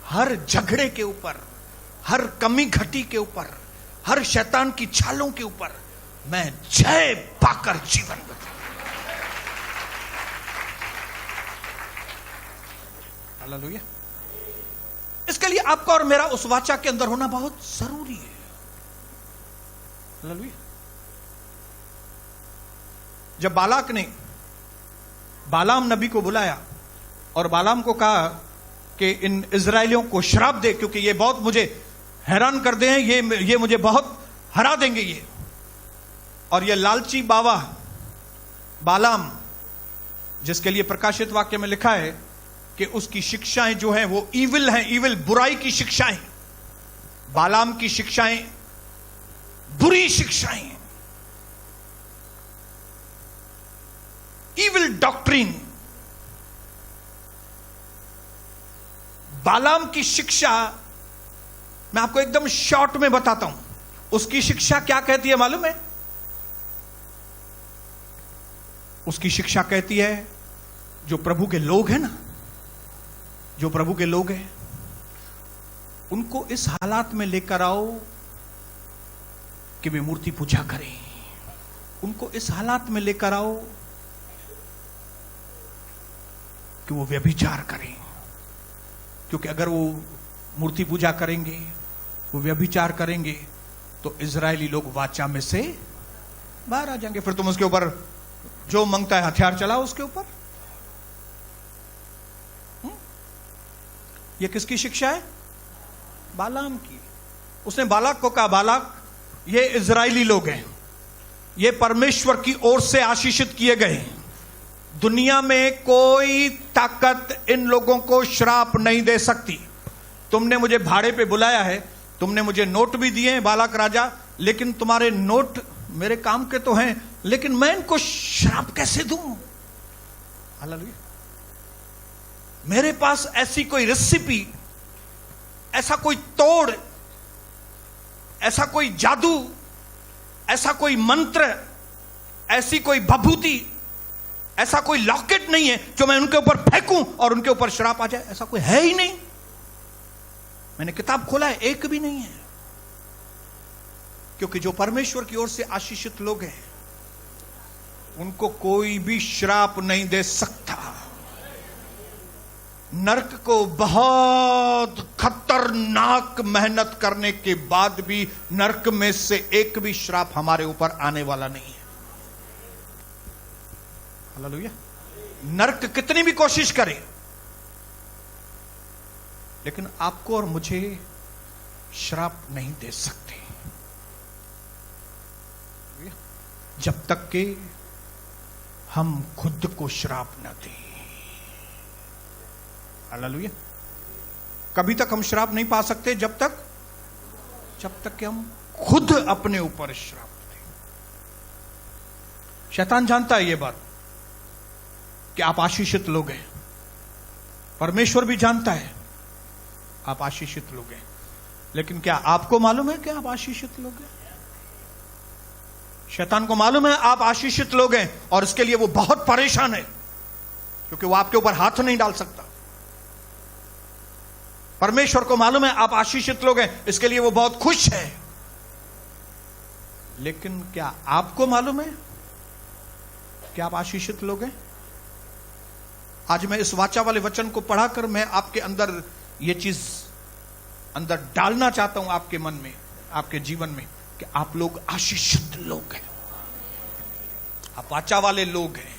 हर झगड़े के ऊपर, हर कमी घटी के ऊपर, हर शैतान की छालों के ऊपर मैं जय पाकर जीवन बिताऊं। हालेलुया, इसके लिए आपका और मेरा उस वाचा के अंदर होना बहुत जरूरी है। हालेलुया, जब बालाक ने बालाम नबी को बुलाया और बालाम को कहा कि इन इजरायलियों को श्राप दे, क्योंकि ये बहुत मुझे हैरान कर दे हैं, ये मुझे बहुत हरा देंगे ये। और ये लालची बावा बालाम, जिसके लिए प्रकाशित वाक्य में लिखा है कि उसकी शिक्षाएं जो हैं वो ईविल हैं, ईविल बुराई की शिक्षाएं। बालाम की शिक्षाएं बुरी शिक्षाएं, ईविल डॉक्ट्रिन। बालाम की शिक्षा मैं आपको एकदम शॉर्ट में बताता हूं। उसकी शिक्षा क्या कहती है मालूम है? उसकी शिक्षा कहती है जो प्रभु के लोग हैं ना, जो प्रभु के लोग हैं, उनको इस हालात में लेकर आओ कि वे मूर्ति पूजा करें। उनको इस हालात में लेकर आओ कि वो व्यभिचार करें, क्योंकि अगर वो मूर्ति पूजा करेंगे, वो व्यभिचार करेंगे, तो इजरायली लोग वाचा में से बाहर आ जाएंगे। फिर तुम उसके ऊपर जो मांगता है हथियार चलाओ उसके ऊपर। ये किसकी शिक्षा है? बालाम की। उसने बालाक को कहा, बालाक ये इजरायली लोग हैं, ये परमेश्वर की ओर से आशीषित किए गए हैं, दुनिया में कोई ताकत इन लोगों को श्राप नहीं दे सकती। तुमने मुझे भाड़े पे बुलाया है, तुमने मुझे नोट भी दिए हैं बालाक राजा, लेकिन तुम्हारे नोट मेरे काम के तो हैं, लेकिन मैं इनको श्राप कैसे दूं? हालेलुया। मेरे पास ऐसी कोई रेसिपी, ऐसा कोई तोड़, ऐसा कोई जादू, ऐसा कोई मंत्र, ऐसी कोई भभूति, ऐसा कोई लॉकेट नहीं है जो मैं उनके ऊपर फेंकूं और उनके ऊपर श्राप आ जाए। ऐसा कोई है ही नहीं। मैंने किताब खोला है, एक भी नहीं है। क्योंकि जो परमेश्वर की ओर से आशीषित लोग हैं, उनको कोई भी श्राप नहीं दे सकता। नरक को बहुत खतरनाक मेहनत करने के बाद भी नरक में से एक भी श्राप हमारे ऊपर आने वाला नहीं है। हालेलुया। नरक कितनी भी कोशिश करे, लेकिन आपको और मुझे श्राप नहीं दे सकते जब तक कि हम खुद को श्राप न दें। हालेलुया। कभी तक हम श्राप नहीं पा सकते जब तक कि हम खुद अपने ऊपर श्राप दें। शैतान जानता है ये बात कि आप आशीषित लोग हैं। परमेश्वर भी जानता है आप आशीषित लोग हैं, लेकिन क्या आपको मालूम है कि आप आशीषित लोग हैं? शैतान को मालूम है आप आशीषित लोग हैं, और इसके लिए वो बहुत परेशान है, क्योंकि वो आपके ऊपर हाथ नहीं डाल सकता। परमेश्वर को मालूम है आप आशीषित लोग हैं, इसके लिए वो बहुत खुश है। लेकिन क्या आपको मालूम है कि आप आशीषित लोग हैं? आज मैं इस वाचा वाले वचन को पढ़ाकर मैं आपके अंदर ये चीज अंदर डालना चाहता हूं, आपके मन में, आपके जीवन में, कि आप लोग आशीषित लोग हैं। आप वाचा वाले लोग हैं,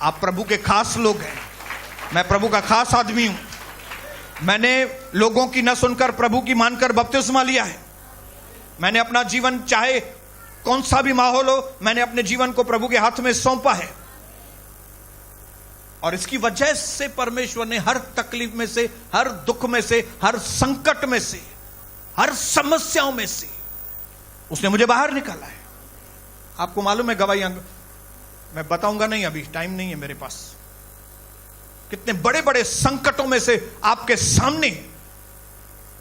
आप प्रभु के खास लोग हैं। मैं प्रभु का खास आदमी हूं। मैंने लोगों की न सुनकर प्रभु की मानकर बपतिस्मा लिया है। मैंने अपना जीवन, चाहे कौन सा भी माहौल हो, मैंने अपने जीवन को प्रभु के हाथ में सौंपा है। और इसकी वजह से परमेश्वर ने हर तकलीफ में से, हर दुख में से, हर संकट में से, हर समस्याओं में से उसने मुझे बाहर निकाला है। आपको मालूम है गवाही, मैं बताऊंगा नहीं, अभी टाइम नहीं है मेरे पास, कितने बड़े बड़े संकटों में से आपके सामने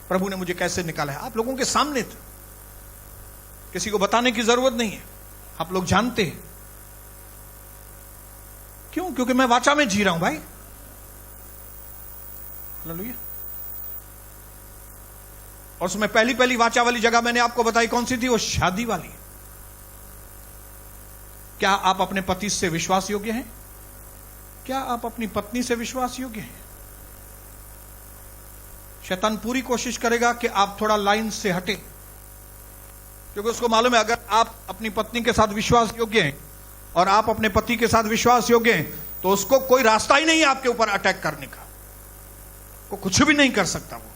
प्रभु ने मुझे कैसे निकाला है। आप लोगों के सामने था, किसी को बताने की जरूरत नहीं है, आप लोग जानते हैं। क्यों? क्योंकि मैं वाचा में जी रहा हूं भाई। हालेलुया। और उसमें पहली पहली वाचा वाली जगह मैंने आपको बताई कौन सी थी? वो शादी वाली। क्या आप अपने पति से विश्वास योग्य हैं? क्या आप अपनी पत्नी से विश्वास योग्य हैं? शैतान पूरी कोशिश करेगा कि आप थोड़ा लाइन से हटे, क्योंकि उसको मालूम है अगर आप अपनी पत्नी के साथ विश्वास योग्य हैं और आप अपने पति के साथ विश्वास योग्य हैं, तो उसको कोई रास्ता ही नहीं है आपके ऊपर अटैक करने का। वो कुछ भी नहीं कर सकता। वो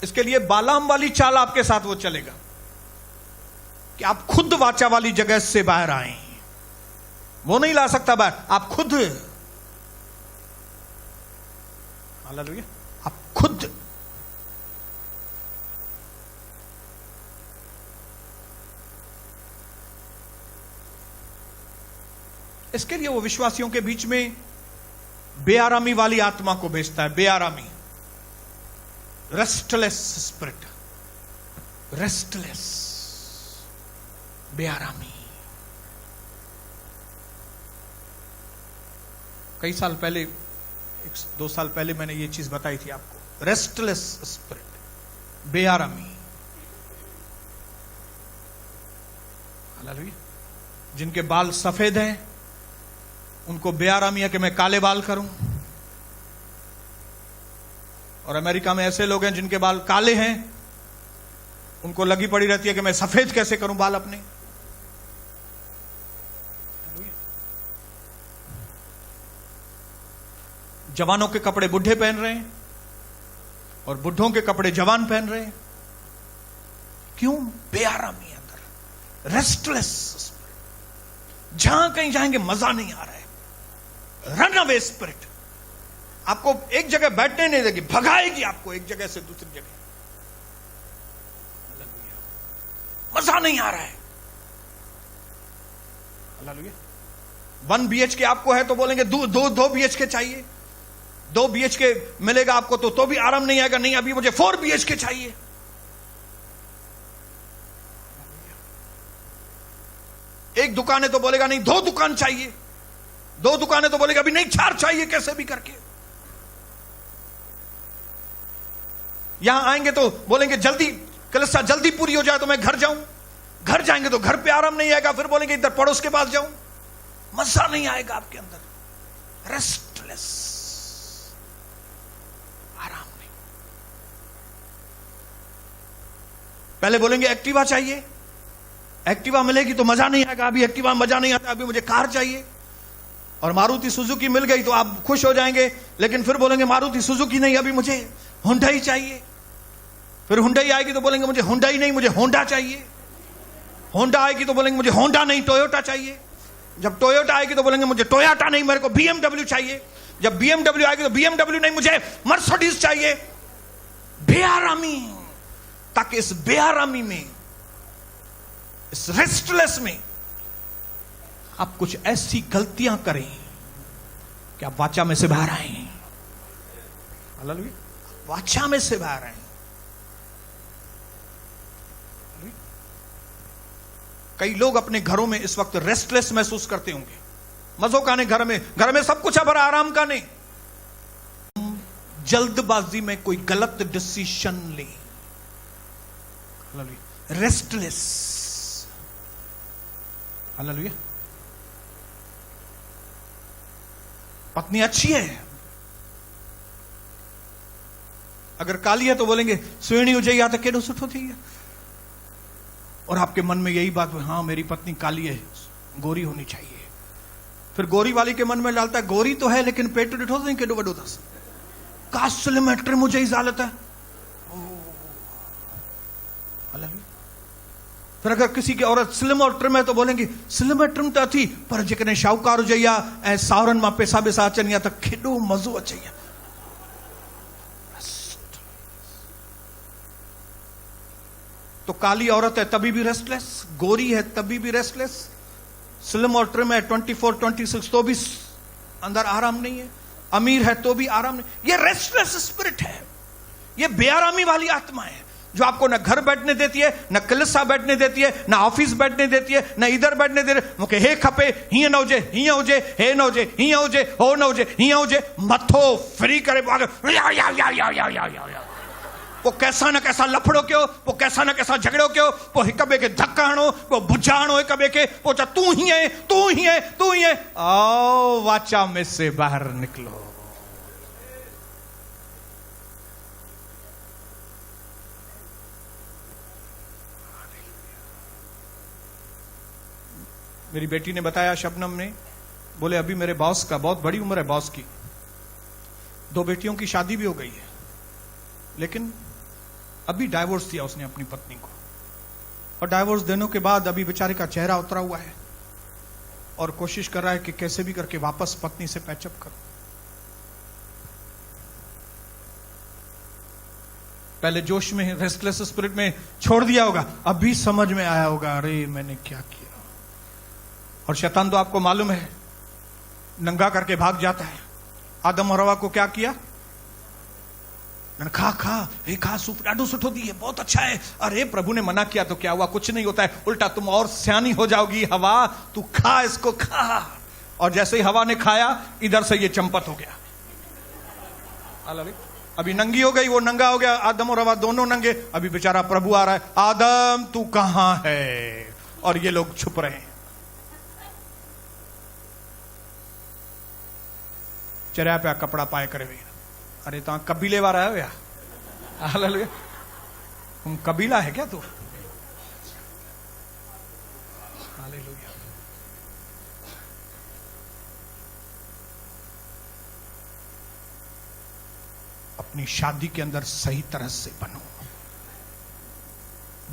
इसके लिए बालाम वाली चाल आपके साथ वो चलेगा कि आप खुद वाचा वाली जगह से बाहर आए। वो नहीं ला सकता बाहर, आप खुद। हालेलुया। आप खुद। इसके लिए वो विश्वासियों के बीच में बेआरामी वाली आत्मा को भेजता है। बेआरामी, रेस्टलेस स्पिरिट, रेस्टलेस, बेआरामी। कई साल पहले, 1-2 साल पहले मैंने ये चीज बताई थी आपको, रेस्टलेस स्पिरिट, बेआरामी। हालेलुया। जिनके बाल सफेद हैं उनको बेआरामी है कि मैं काले बाल करूं, और अमेरिका में ऐसे लोग हैं जिनके बाल काले हैं, उनको लगी पड़ी रहती है कि मैं सफेद कैसे करूं बाल अपने। जवानों के कपड़े बुढ़े पहन रहे हैं और बुढ़ों के कपड़े जवान पहन रहे हैं। क्यों? बेआरामी अंदर, रेस्टलेस। जहां कहीं जाएंगे मजा नहीं आ रहा है, रन अवे स्पिरिट। आपको एक जगह बैठने नहीं देगी, भगाएगी आपको एक जगह से दूसरी जगह। मजा नहीं आ रहा है। 1 BHK आपको है तो बोलेंगे 2 BHK चाहिए। 2 BHK मिलेगा आपको तो भी आराम नहीं आएगा, नहीं अभी मुझे 4 BHK चाहिए। एक दुकान है तो बोलेगा नहीं 2 दुकान चाहिए। 2 दुकान है तो बोलेगा अभी नहीं 4 चाहिए, कैसे भी करके। यहां आएंगे तो बोलेंगे जल्दी कलिसिया जल्दी पूरी हो जाए तो मैं घर जाऊं। घर जाएंगे तो घर पे आराम नहीं आएगा, फिर बोलेंगे इधर पड़ोस के पास जाऊं। मजा नहीं आएगा आपके अंदर, रेस्टलेस, आराम नहीं। पहले बोलेंगे एक्टिवा चाहिए, एक्टिवा मिलेगी तो मजा नहीं आएगा, अभी एक्टिवा मजा नहीं आता, अभी मुझे कार चाहिए। और मारुति सुजुकी मिल गई तो आप खुश हो जाएंगे, लेकिन फिर बोलेंगे मारुति सुजुकी नहीं, अभी मुझे हुंडई चाहिए। फिर हुंडई आएगी तो बोलेंगे मुझे हुंडई नहीं, मुझे होंडा चाहिए। होंडा आएगी तो बोलेंगे मुझे होंडा नहीं, टोयोटा चाहिए। जब टोयोटा आएगी तो बोलेंगे मुझे टोयोटा नहीं, मेरे को BMW चाहिए। जब BMW आएगी तो BMW नहीं, मुझे मर्सिडीज चाहिए। बेआरामी। ताकि इस बेआरामी में, इस रेस्टलेस में आप कुछ ऐसी गलतियां करें कि आप वाचा में से बाहर आए। हालेलुया। वाचा में से बाहर आए। कई लोग अपने घरों में इस वक्त रेस्टलेस महसूस करते होंगे। मजों का नहीं, घर में सब कुछ है पर आराम का नहीं। जल्दबाजी में कोई गलत डिसीजन ले, रेस्टलेस। हालेलुया। पत्नी अच्छी है, अगर काली है तो बोलेंगे सुहिणी हो जाइए तो केडो सुठो थी। और आपके मन में यही बात, हाँ मेरी पत्नी काली है, गोरी होनी चाहिए। फिर गोरी वाली के मन में डालता है गोरी तो है लेकिन पेट डिठो नहीं केडो बड़ो दस का सिलेमेट्री मुझे इजाजत है। फिर अगर किसी की औरत स्लिम और ट्रिम है तो बोलेंगे स्लिम और ट्रिम तो थी पर जेकॾहिं शाहूकार हुजे ऐं सावरनि मां पैसा बेसा अचनि त केॾो मज़ो अचे। तो काली औरत है तभी भी रेस्टलेस, गोरी है तभी भी रेस्टलेस, स्लिम और ट्रिम है 24-26 तो भी अंदर आराम नहीं है, अमीर है तो भी आराम नहीं। ये रेस्टलेस स्पिरिट है, ये बेआरामी वाली आत्मा है जो आपको न घर बैठने देती है, न कलिसा बैठने देती है, न ऑफिस बैठने देती है, न इधर बैठने दे रही। मूंखे हे खपे, हीअं न हुजे, हीअं हुजे, हे न हुजे, हीअं हुजे, हो न हुजे, हीअं हुजे, मथो फ्री करे पोइ कैसा न कैसा लफड़ो कयो, पोइ कैसा न कैसा झगड़ो कयो, पोइ हिक ॿिए खे धक्का हणो, पोइ बुझाणो हिक ॿिए खे, पोइ चओ तूं हीअं तूं हीअं तूं हीअं। आओ वाचा में से बाहर निकलो। मेरी बेटी ने बताया, शबनम ने, बोले अभी मेरे बॉस का बहुत बड़ी उम्र है, बॉस की 2 बेटियों की शादी भी हो गई है, लेकिन अभी डाइवोर्स दिया उसने अपनी पत्नी को, और डाइवोर्स देने के बाद अभी बेचारे का चेहरा उतरा हुआ है और कोशिश कर रहा है कि कैसे भी करके वापस पत्नी से पैचअप करो। पहले जोश में, रेस्टलेस स्पिरिट में छोड़ दिया होगा, अभी समझ में आया होगा अरे मैंने क्या किया। और शैतान तो आपको मालूम है नंगा करके भाग जाता है। आदम और हवा को क्या किया? खा खा, हे खा, सूप डाडू सुठो दी है, बहुत अच्छा है। अरे प्रभु ने मना किया तो क्या हुआ? कुछ नहीं होता है, उल्टा तुम और सियानी हो जाओगी। हवा तू खा, इसको खा। और जैसे ही हवा ने खाया, इधर से ये चंपत हो गया। अभी नंगी हो गई, वो नंगा हो गया, आदम और हवा दोनों नंगे। अभी बेचारा प्रभु आ रहा है, आदम तू कहां है? और ये लोग छुप रहे हैं। चरया पे कपड़ा पाए करे भैया, अरे तो कबीले वाला है भैया, हालेलुया। तुम कबीला है क्या तू? हालेलुया। अपनी शादी के अंदर सही तरह से बनो।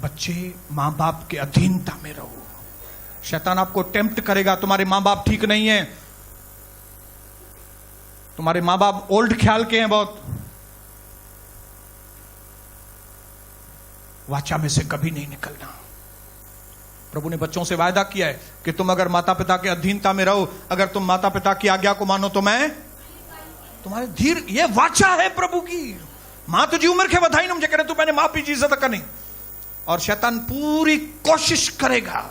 बच्चे मां बाप के अधीनता में रहो। शैतान आपको टेम्प्ट करेगा, तुम्हारे मां बाप ठीक नहीं है, तुम्हारे मां बाप ओल्ड ख्याल के हैं बहुत, वाचा में से कभी नहीं निकलना। प्रभु ने बच्चों से वायदा किया है कि तुम अगर माता पिता के अधीनता में रहो, अगर तुम माता पिता की आज्ञा को मानो तो मैं तुम्हारे धीर, ये वाचा है प्रभु की। मां तुझी उम्र के बधाई मुझे करे, तू मैंने मां पी इज्जत करनी। और शैतान पूरी कोशिश करेगा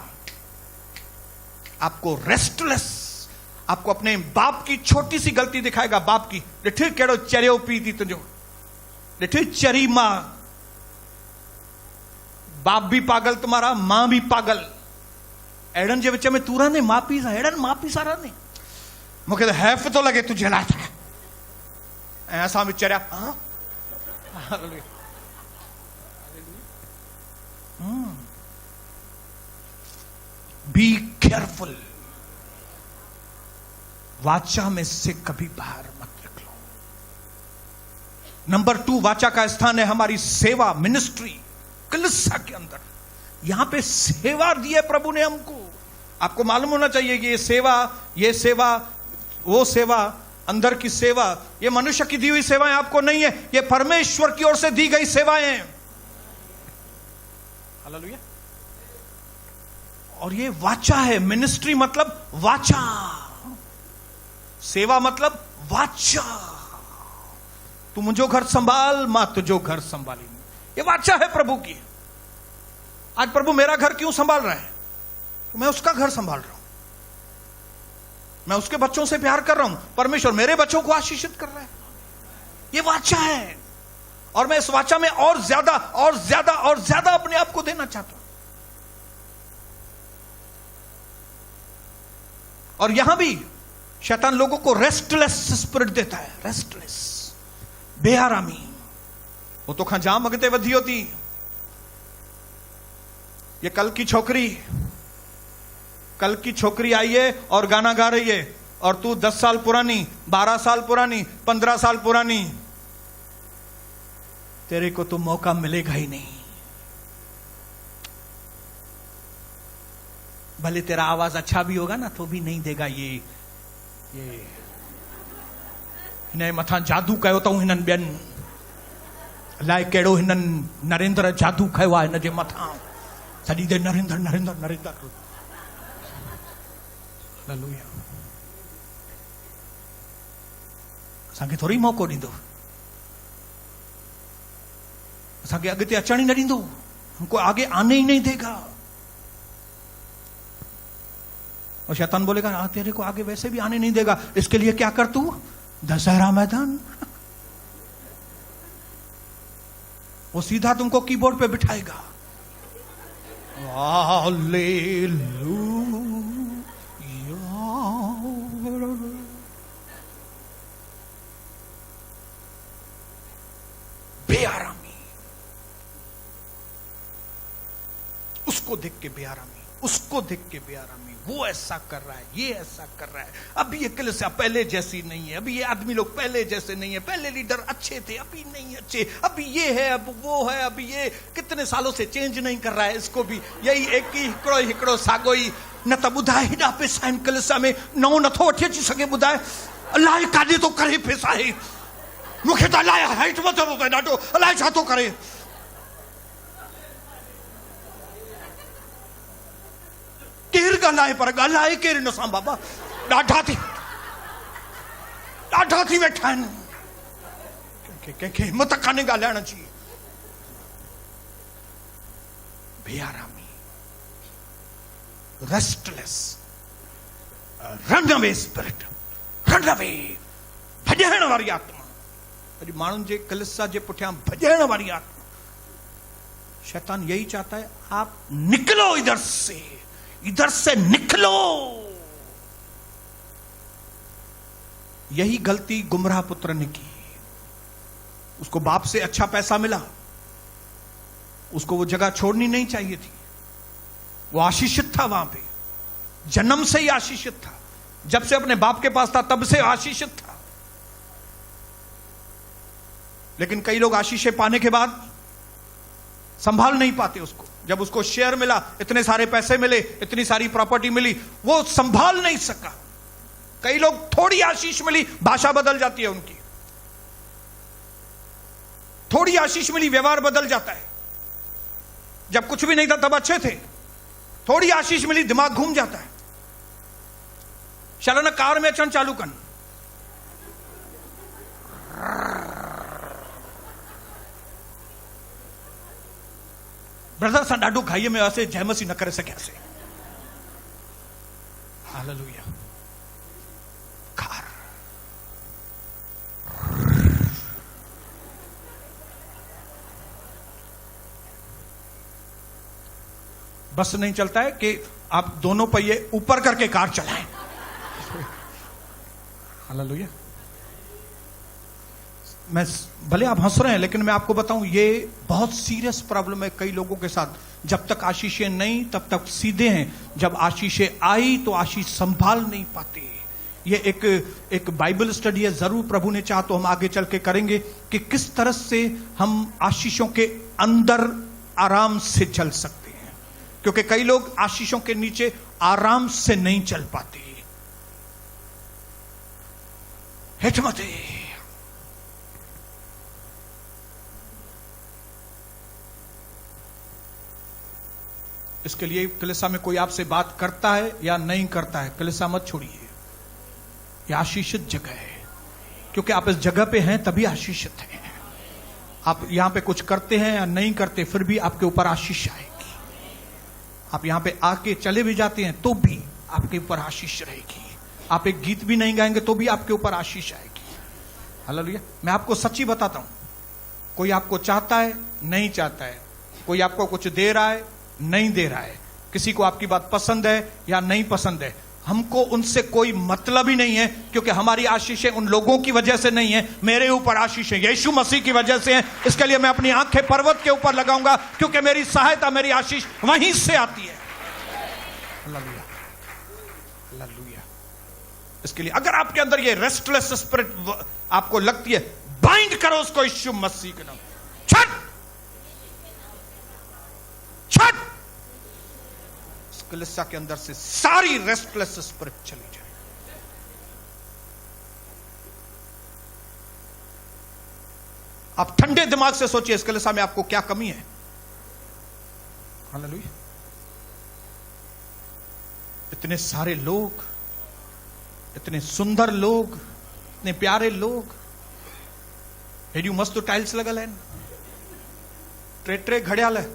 आपको रेस्टलेस, आपको अपने बाप की छोटी सी गलती दिखाएगा। बाप की डिठी केड़ो चरियो पी थी तुझो, डिठी चरी मां। बाप भी पागल तुम्हारा, मां भी पागल। एडन जे विच में तू रहने मां पी सा, एडन मां पी सा रहने। मुझे हैफ तो लगे तुझे ला था ऐसा विचारिया। बी केयरफुल, वाचा में से कभी बाहर मत निकलो। नंबर 2, वाचा का स्थान है हमारी सेवा, मिनिस्ट्री, कलीसिया के अंदर। यहां पे सेवा दी है प्रभु ने हमको। आपको मालूम होना चाहिए कि ये सेवा, वो सेवा, अंदर की सेवा, ये मनुष्य की दी हुई सेवाएं आपको नहीं है, ये परमेश्वर की ओर से दी गई सेवाएं हैं। हालेलुया। और ये वाचा है। मिनिस्ट्री मतलब वाचा, सेवा मतलब वाचा। तू मुझो घर संभाल, मां तुझो घर संभाली। ये वाचा है प्रभु की। आज प्रभु मेरा घर क्यों संभाल रहा है? तो मैं उसका घर संभाल रहा हूं, मैं उसके बच्चों से प्यार कर रहा हूं। परमेश्वर मेरे बच्चों को आशीषित कर रहा है। ये वाचा है। और मैं इस वाचा में और ज्यादा और ज्यादा और ज्यादा अपने आप को देना चाहता हूं। और यहां भी शैतान लोगों को रेस्टलेस स्पिरिट देता है। रेस्टलेस, बेआरामी। वो तो खां जाम अगते वधी होती। ये कल की छोकरी आई है और गाना गा रही है, और तू 10 साल पुरानी, 12 साल पुरानी, 15 साल पुरानी, तेरे को तो मौका मिलेगा ही नहीं। भले तेरा आवाज अच्छा भी होगा ना, तो भी नहीं देगा। ये हिन मथा जादू कयो अथऊं हिननि ॿियनि, अलाए कहिड़ो हिननि नरेंद्र जादू कयो आहे हिन जे मथां। सॼी देर नरेंद्र नरेंद्र नरेंद्र। हालेलुया। असांखे थोरी मौक़ो ॾींदो, असांखे अॻिते अचण ई न ॾींदो, हमको आगे आने ही नहीं देगा। और शैतान बोलेगा तेरे को आगे वैसे भी आने नहीं देगा, इसके लिए क्या कर तू? दशहरा मैदान। वो सीधा तुमको कीबोर्ड पे बिठाएगा। बेआरामी, उसको देख के बेआरामी, उसको देख के बेआरामी। वो ऐसा कर रहा है, ये ऐसा कर रहा है। अभी ये कलीसिया पहले जैसी नहीं है, अभी ये आदमी लोग पहले जैसे नहीं है, पहले लीडर अच्छे थे, अभी नहीं अच्छे, अभी ये है, अब वो है, अभी ये कितने सालों से चेंज नहीं कर रहा है। इसको भी यही एक ही हिकड़ो सागो ही न त ॿुधाए हेॾा पैसा आहिनि कलीसिया में, नओं नथो वठी अची सघे। ॿुधाए अलाए काॾे थो करे पैसा आहे, मूंखे त अलाए हाइट वधंदो अथई ॾाढो, अलाए छा थो करे। केर ॻाल्हाए, पर ॻाल्हाए केर हिन सां बाबा। ॾाढा थी वेठा आहिनि, कंहिंखे हिमत कान्हे ॻाल्हाइण जी। बेआरामी, restless, run away spirit, run away, भॼण वारी आत्मा। अॼु माण्हुनि जे कलिसा जे पुठियां भॼण वारी आत्मा। शैतान यही चाहता है, आप निकलो इधर से निकलो। यही गलती गुमराह पुत्र ने की। उसको बाप से अच्छा पैसा मिला, उसको वो जगह छोड़नी नहीं चाहिए थी। वो आशीषित था, वहां पे जन्म से ही आशीषित था। जब से अपने बाप के पास था तब से आशीषित था। लेकिन कई लोग आशीषें पाने के बाद संभाल नहीं पाते उसको। जब उसको शेयर मिला, इतने सारे पैसे मिले, इतनी सारी प्रॉपर्टी मिली, वो संभाल नहीं सका। कई लोग थोड़ी आशीष मिली, भाषा बदल जाती है उनकी। थोड़ी आशीष मिली, व्यवहार बदल जाता है। जब कुछ भी नहीं था तब अच्छे थे, थोड़ी आशीष मिली, दिमाग घूम जाता है। चलो ना कार में अचन चालू कर। ब्रदर सा ॾाढो घाईअ में हुआसीं, जयमसी न करे सकियासीं। हालेलुया। कार बस नहीं चलता है कि आप दोनों पहिए ऊपर करके कार चलाएं। हालेलुया। मैं भले आप हंस रहे हैं, लेकिन मैं आपको बताऊं, ये बहुत सीरियस प्रॉब्लम है कई लोगों के साथ। जब तक आशीषें नहीं तब तक सीधे हैं, जब आशीषें आई तो आशीष संभाल नहीं पाते। ये एक बाइबल स्टडी है, जरूर प्रभु ने चाहा तो हम आगे चल के करेंगे कि किस तरह से हम आशीषों के अंदर आराम से चल सकते हैं, क्योंकि कई लोग आशीषों के नीचे आराम से नहीं चल पाते। हिटमते इसके लिए कलीसिया में कोई आपसे बात करता है या नहीं करता है, कलीसिया मत छोड़िए। यह आशीषित जगह है, क्योंकि आप इस जगह पे हैं तभी आशीषित हैं। आप यहां पे कुछ करते हैं या नहीं करते, फिर भी आपके ऊपर आशीष आएगी। आप यहां पे आके चले भी जाते हैं तो भी आपके ऊपर आशीष रहेगी। आप एक गीत भी नहीं गाएंगे तो भी आपके ऊपर आशीष आएगी। हालेलुया। मैं आपको सच्ची बताता हूं, कोई आपको चाहता है नहीं चाहता है, कोई आपको कुछ दे रहा है नहीं दे रहा है, किसी को आपकी बात पसंद है या नहीं पसंद है, हमको उनसे कोई मतलब ही नहीं है, क्योंकि हमारी आशीषें उन लोगों की वजह से नहीं है। मेरे ऊपर आशीषें यीशु मसीह की वजह से हैं। इसके लिए मैं अपनी आंखें पर्वत के ऊपर लगाऊंगा, क्योंकि मेरी सहायता, मेरी आशीष वहीं से आती है। Hallelujah, hallelujah. इसके लिए अगर आपके अंदर ये रेस्टलेस स्पिरिट आपको लगती है, बाइंड करो उसको यीशु मसीह के नाम। छट छट, कलीसिया के अंदर से सारी रेस्टलेस स्पिरिट चली जाए। आप ठंडे दिमाग से सोचिए, इस कलीसिया में आपको क्या कमी है। हालेलुया। इतने सारे लोग, इतने सुंदर लोग, इतने प्यारे लोग, हेडियो मस्त टाइल्स लगल है, ट्रे घड़ियाल है,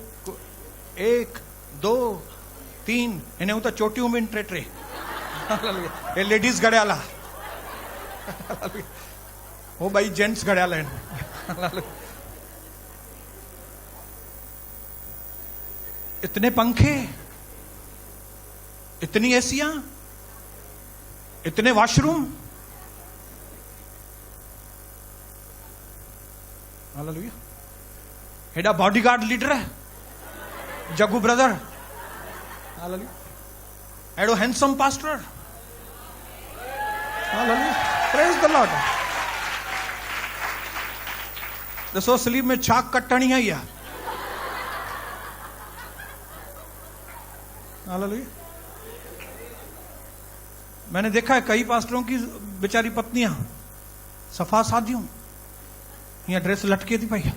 1 2 3 इन्हें तो चोटियों में ट्रे। ये लेडीज घड़ियाला, वो भाई जेंट्स घड़ियाला है। इतने पंखे, इतनी एसियां, इतने वॉशरूम। हालेलुया। हेडा बॉडीगार्ड लीडर है जग्गू ब्रदर। हालेलुया। एडो handsome pastor. Hallelujah, praise the lord. दसो स्लीव में छाक कटनी है या। हालेलुया। मैंने देखा है कई पास्टरों की बेचारी पत्नियां सफा शादियों यहाँ ड्रेस लटके थी भाई।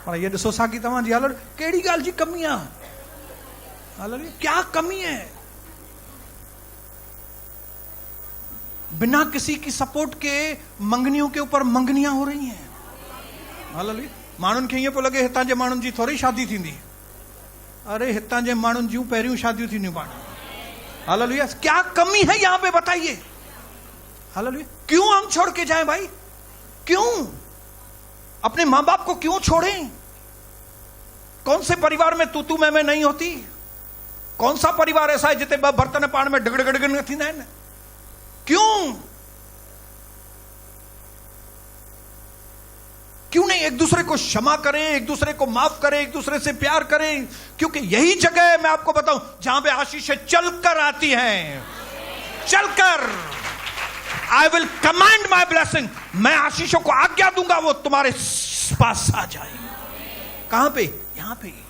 पर ये ॾिसो साकी तव्हां जी हालत, कहिड़ी ॻाल्हि जी कमी आहे? हालेलुया। क्या कमी है? बिना किसी की सपोर्ट के मंगनियों के ऊपर मंगनियां हो रही हैं। हालेलुया। माण्हुनि खे ईअं पियो लॻे हितां जे माण्हुनि जी थोरी शादी थींदी। अरे हितां जे माण्हुनि जूं पहिरियों शादियूं थींदियूं पाण। हालेलुया। क्या कमी है यहां पे बताइए? हालेलुया। क्यों हम छोड़ के जाएं भाई? क्यों अपने मां बाप को क्यों छोड़ें? कौन से परिवार में तू मैं नहीं होती? कौन सा परिवार ऐसा है जिते बर्तन पाण में डगड़ थी ना? क्यों नहीं एक दूसरे को क्षमा करें, एक दूसरे को माफ करें, एक दूसरे से प्यार करें? क्योंकि यही जगह है, मैं आपको बताऊं, जहां पे आशीषें चलकर आती हैं। चलकर, I will command my blessing, मैं आशीषों को आज्ञा दूंगा, वो तुम्हारे पास आ जाए। कहां पे? यहां पे।